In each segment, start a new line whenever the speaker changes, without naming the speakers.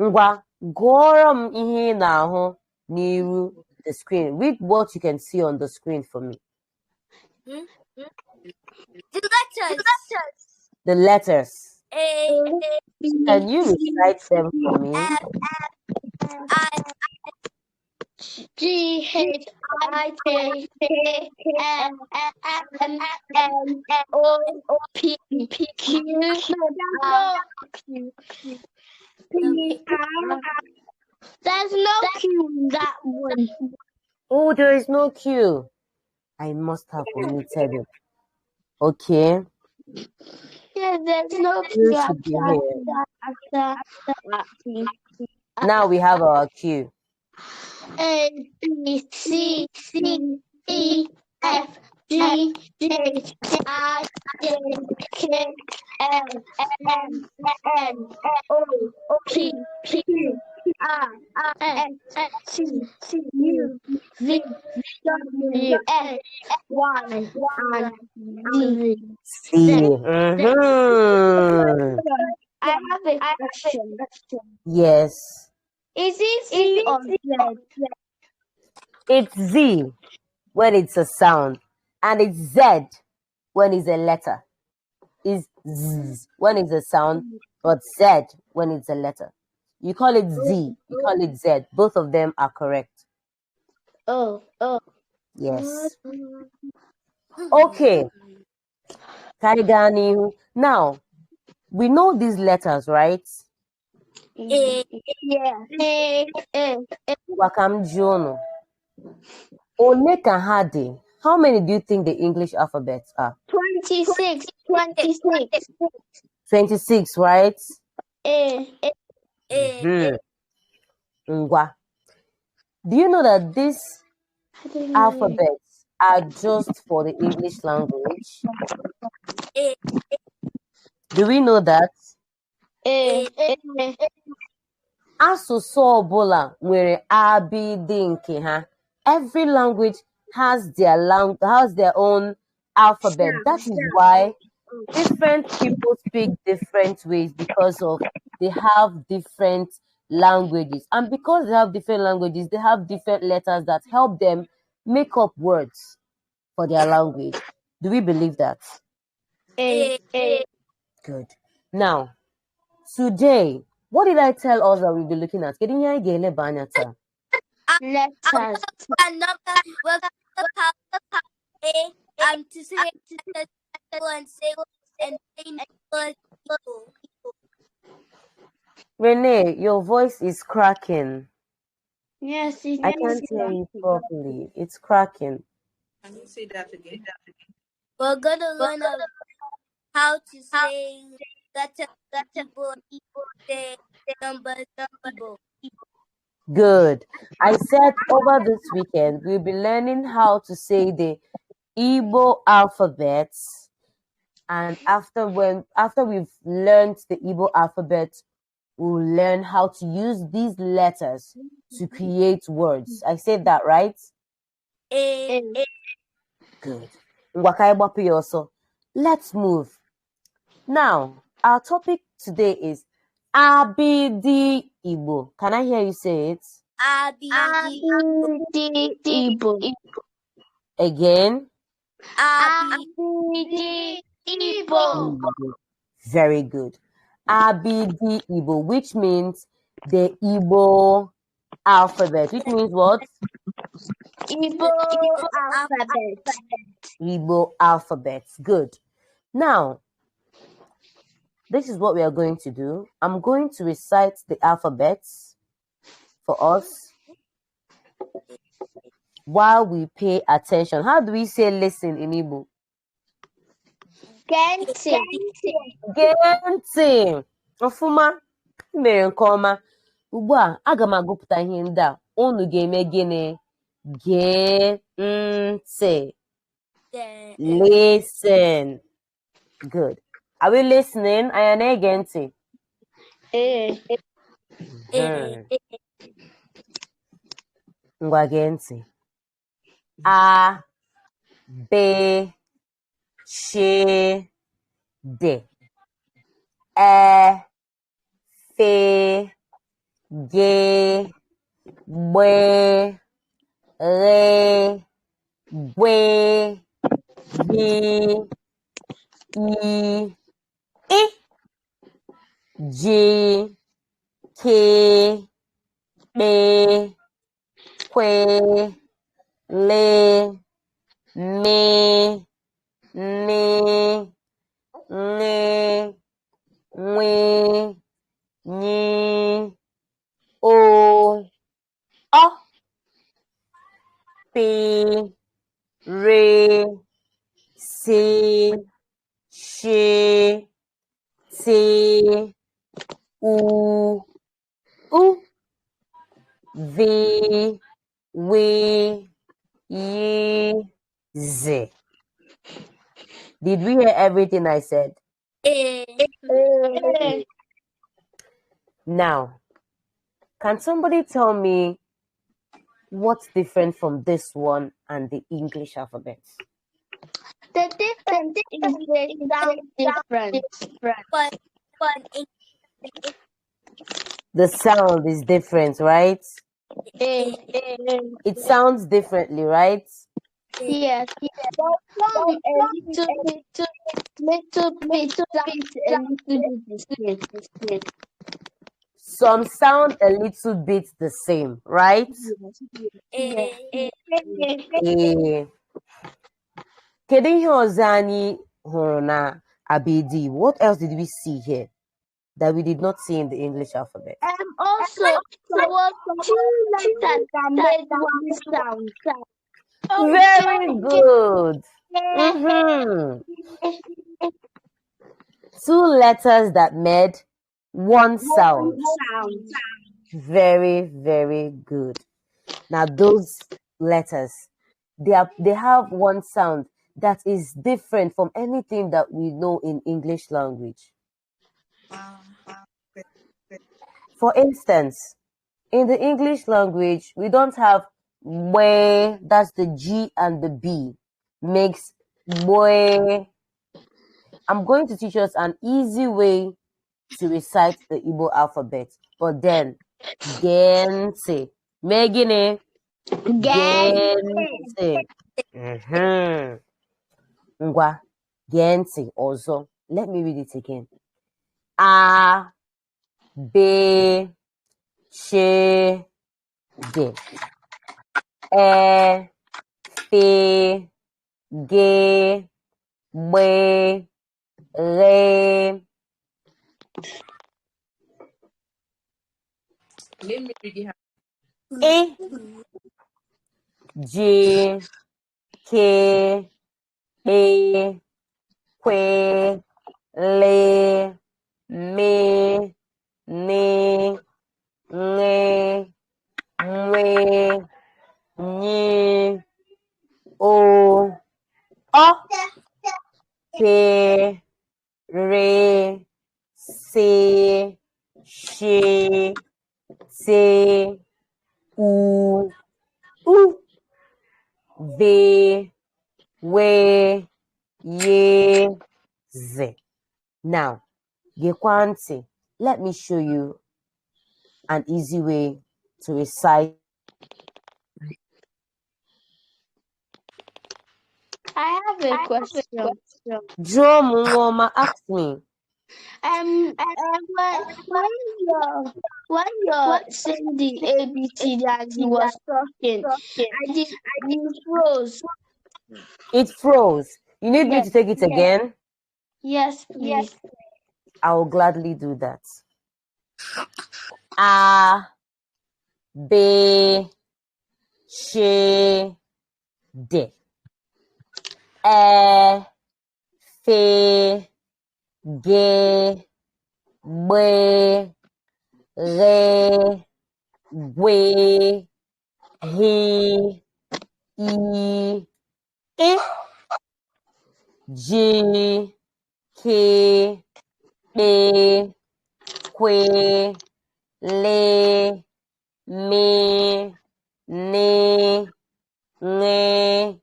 Ngwa, gụọrọ m ihe ị na-ahụ n'iru the screen. Read what you can see on the screen for me. The letters. Can you recite them for me?
There's no Q in that one.
Oh, there is no Q. I must have omitted it. Okay.
Yeah, there's no Q after.
Now we have our Q.
A, B, C, E, F, G, H, I, J, K, L, M, N, O, P, Q, R, S, T, U, V, W, X, Y, and Z. I have a question.
Yes.
Is it Z or Z?
It's Z when it's a sound, and it's Z when it's a letter. It's Z when it's a sound, but Z when it's a letter. You call it Z, you call it Z. Both of them are correct.
Oh.
Yes. Okay. Now, we know these letters, right?
Yeah.
Wakam Jono. Onekahadi. How many do you think the English alphabets are?
26.
26, right? Ngwa. Do you know that these alphabets are just for the English language? Do we know that? Asụsụ ọbụla nwere Abidii nke ha. Every language has their own alphabet. That is why different people speak different ways, because of they have different languages. And because they have different languages, they have different letters that help them make up words for their language. Do we believe that? Good. Now, today, what did I tell us that we'll be looking at?
Letters.
Renee, your voice is cracking.
Yes,
I can't hear you properly. It's cracking.
Can you say that again?
We're gonna learn how to say letter numbers.
Good. I said over this weekend we'll be learning how to say the Igbo alphabets, and after we've learned the Igbo alphabet, we'll learn how to use these letters to create words. I said that right? Good. Let's move. Now, our topic today is Abidii Igbo. Can I hear you say it?
Abidii Igbo.
Again?
Abidii Igbo.
Very good. Abidii Igbo, which means the Igbo alphabet. Which means what?
Igbo alphabet.
Igbo alphabets. Good. Now, this is what we are going to do. I'm going to recite the alphabets for us while we pay attention. How do we say listen in Igbo?
Gente.
Ọfụma, mere nke ọma. Ugbu a, aga m agụpụta ihe ndị a. Unu ga-eme gịnị? Gee ntị. Listen. Good. Are we listening? Anyị na-ege ntị? Ngwa gee ntị. A, B, C, D, E, fe, ge, bwe, re, bwe, yi, I, ji, ke, be, kwe, le, me, ne, nge, nwe, nyi, o, pe, re, se, she, te, u, ve, we, ye, ze. Did we hear everything I said? Now, can somebody tell me what's different from this one and the English alphabet?
The difference is they sound different.
The sound is different, right?
Eh,
It sounds differently, right?
Yes. But some a little bit sounds a little bit the same.
Some sound a little bit the same, right?
Yes.
Eh. Kedu ihe ọzọ anyị hụrụ na Abidii? What else did we see here that we did not see in the English alphabet?
Also, there was two letters that made one sound.
Very good. Two letters that made one sound. Very, very good. Now those letters, they have one sound that is different from anything that we know in English language. For instance, in the English language, we don't have boy, that's the G and the B, makes boy. I'm going to teach us an easy way to recite the Igbo alphabet, but then, gente, megine, gente. Ngwa, gente, also. Let me read it again. A, B, she, de. E, fe, ge, be, re.
Let me read it.
E, J, K, E, kwe, le, me, ne, nge, mwe, nyi, o, pe, re, se, she, te, u, ve, we, ye, ze. Now, Gekwanti, let me show you an easy way to recite.
I have a question.
Drum Ngoma, ask me.
When you're saying the ABC that you was talking, you froze.
It froze. You need me to take it again?
Yes, please.
I will gladly do that. A, B, she, de. E, fe, ge, be, re, we, he, I, G, K, B, kwe, le, me, ne, nge,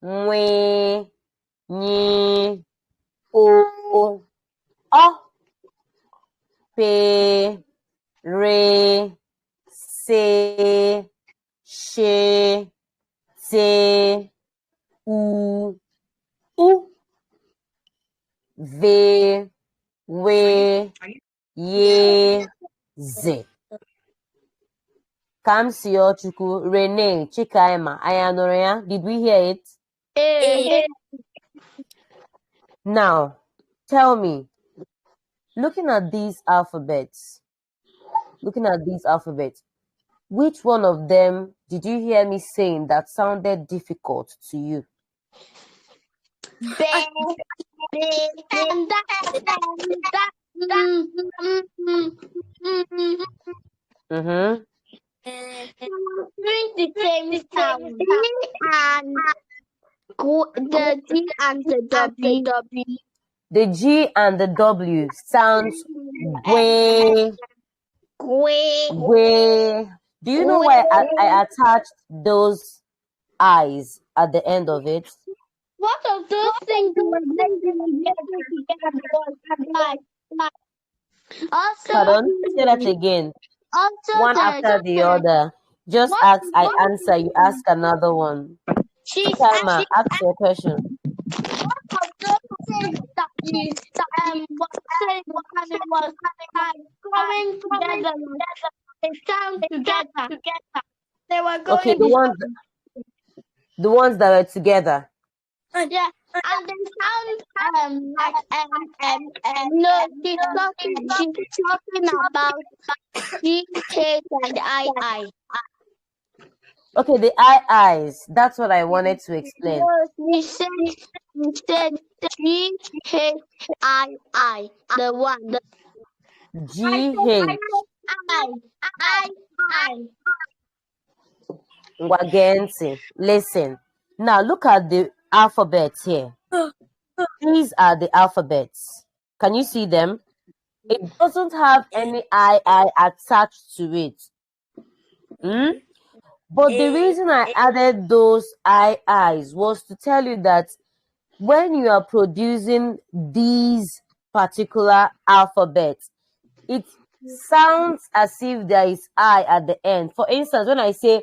mwe, nyi, o, pe, re, se, she, te, u, ve, we, ye, ze. Kamsio Chukwu, Renee, Chikaima, Ayanoria. Did we hear it? Now, tell me, looking at these alphabets, which one of them did you hear me saying that sounded difficult to you? Mm-hmm.
Doing the same sound. The G and the W.
The G and the W sounds way. Do you know why I attached those I's at the end of it?
What of those things were also,
pardon? Say that again.
Also,
one after the other. Just ask, I answer, you ask another one. Timer, ask your question.
What of those things that you was coming together, they sound together. They were going.
Okay, the ones that were together.
Yeah, and they sound like no, she's talking about G, H, and I.
Okay, the I's. That's what I wanted to explain.
No, we said G, H, I. The one.
G, H.
I.
Wagensi. Listen. Now look at the alphabets here. These are the alphabets. Can you see them? It doesn't have any I attached to it. But the reason I added those I's was to tell you that when you are producing these particular alphabets, it sounds as if there is I at the end. For instance, when I say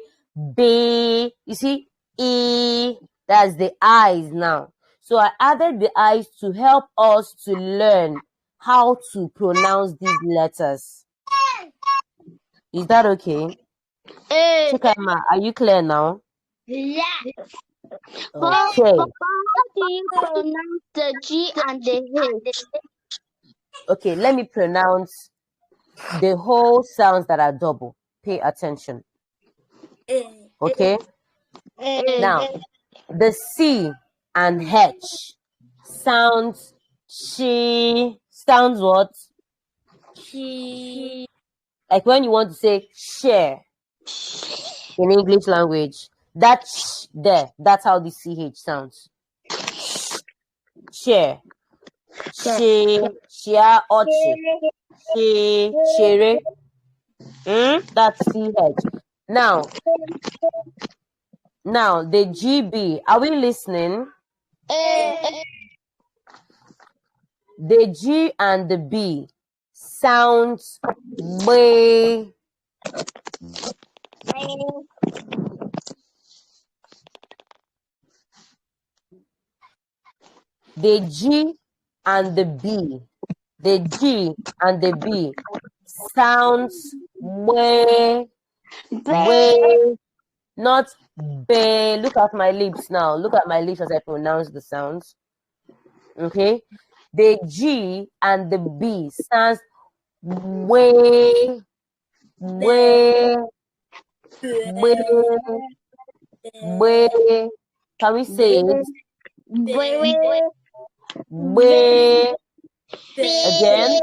B, you see, E, that's the I's now. So I added the I's to help us to learn how to pronounce these letters. Is that okay? Chikama, are you clear now?
Yes.
Okay.
How do you pronounce the G and the H?
Okay, let me pronounce the whole sounds that are double. Pay attention. Okay? Now, the C and H sounds sounds what? Like when you want to say share in English language, that there, that's how the CH sounds. Share. Share, oche. Shere. That's CH. Now, the GB. Are we listening? The G and the B sounds way. The G and the B. The G and the B sounds way, not be. Look at my lips now. Look at my lips as I pronounce the sounds. Okay? The G and the B sounds way. Can we say it? Again.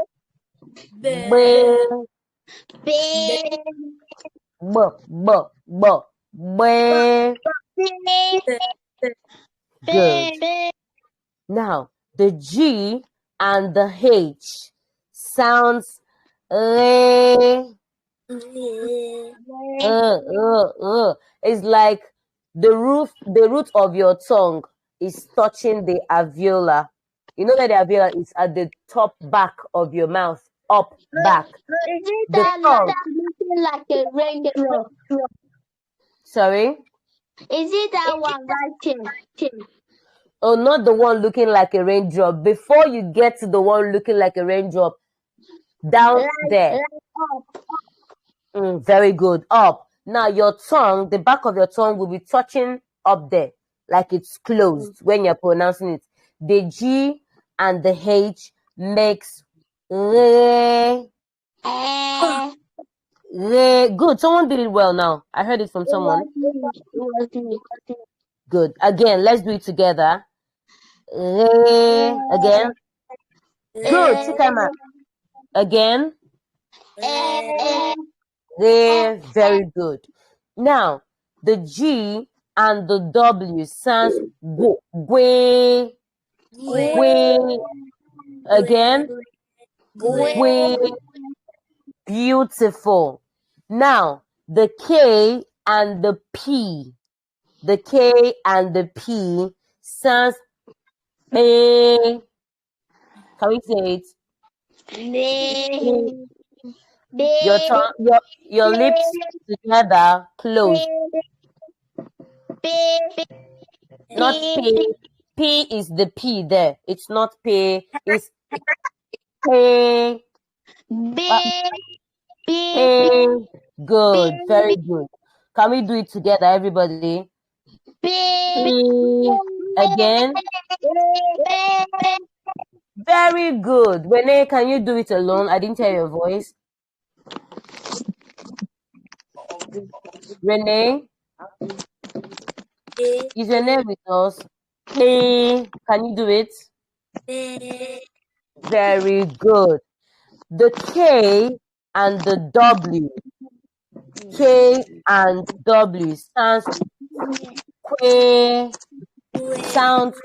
Good. Now, the G and the H sounds it's like the root of your tongue is touching the alveolar. You know that the alveolar is at the top back of your mouth. up, back.
Is it
The
that
tongue.
looking like a raindrop?
Sorry?
Is it that one right here?
Oh, not the one looking like a raindrop. Before you get to the one looking like a raindrop, down there.
Up.
Very good. Up. Now your tongue, the back of your tongue will be touching up there, like it's closed when you're pronouncing it. The G and the H makes re. Re. Good. Someone did it well now. I heard it from someone. Good. Again, let's do it together. Re. Again. Good. Chikama. Again. Re. Very good. Now, the G and the W sounds go. Gwe. Gwe. Again. Gwe. Beautiful. Now, the K and the P. The K and the P sounds be. Can we say it? Your tongue, your lips together, close. Not P. P is the P there. It's not P. It's P. P. Good. Very good. Can we do it together, everybody? P. Again. Very good. Renee, can you do it alone? I didn't hear your voice. Renee? Is Renee with us? P. Can you do it? Very good. The K and the W. K and W sounds que. Sounds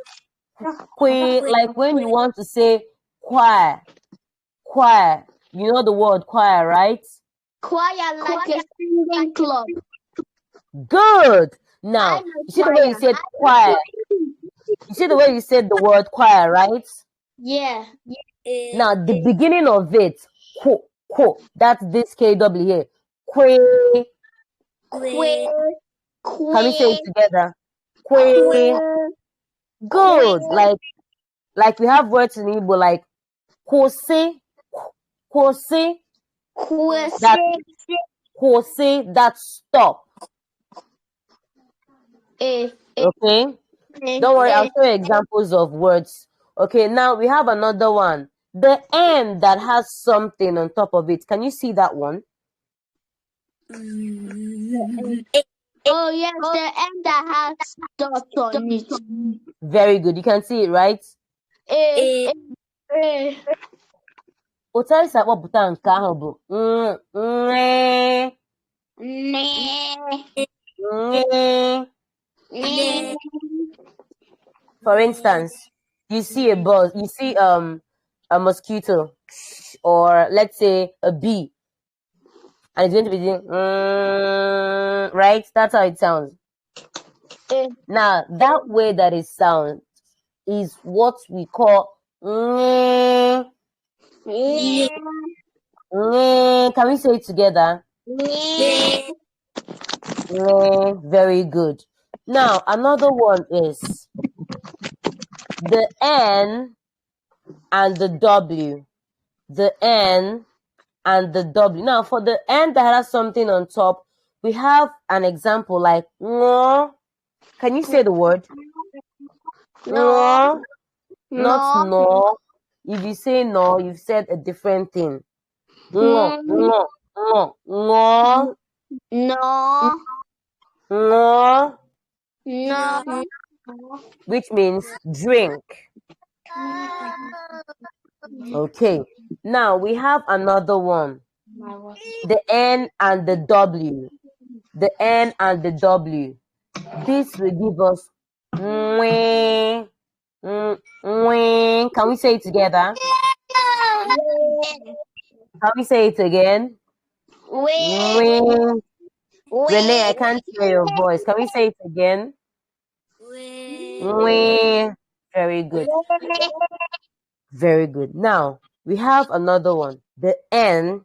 que, like when you want to say choir. Choir. You know the word choir, right?
Choir like a singing club.
Good. Now, you see the way you said choir. You see the way you said the word choir, right?
Yeah.
Now, the beginning of it, qu, that's this KW here. Que. Can we say it together? Que. Good. Like we have words in Igbo like kwose, that's stop. Okay? Don't worry, I'll show you examples of words. Okay, now we have another one. The N that has something on top of it. Can you see that one?
Oh, yes, the end that has dots on it.
Very good. You can see it, right? Otu anyị si akpọpụta nke ahụ bụ For instance, you see a buzz, you see a mosquito, or let's say a bee, and it's going to be doing right? That's how it sounds. Now, that way that it sounds is what we call Can we say it together? Very good. Now, another one is the N and the W. The N and the W. Now, for the N that has something on top, we have an example like no. Can you say the word? No. Not no. If you say no, you've said a different thing. No. Which means drink. Okay. Now we have another one. The N and the W. The N and the W. This will give us Can we say it together? Can we say it again? Renee, I can't hear your voice. Can we say it again? Very good. Very good. Now, we have another one. the N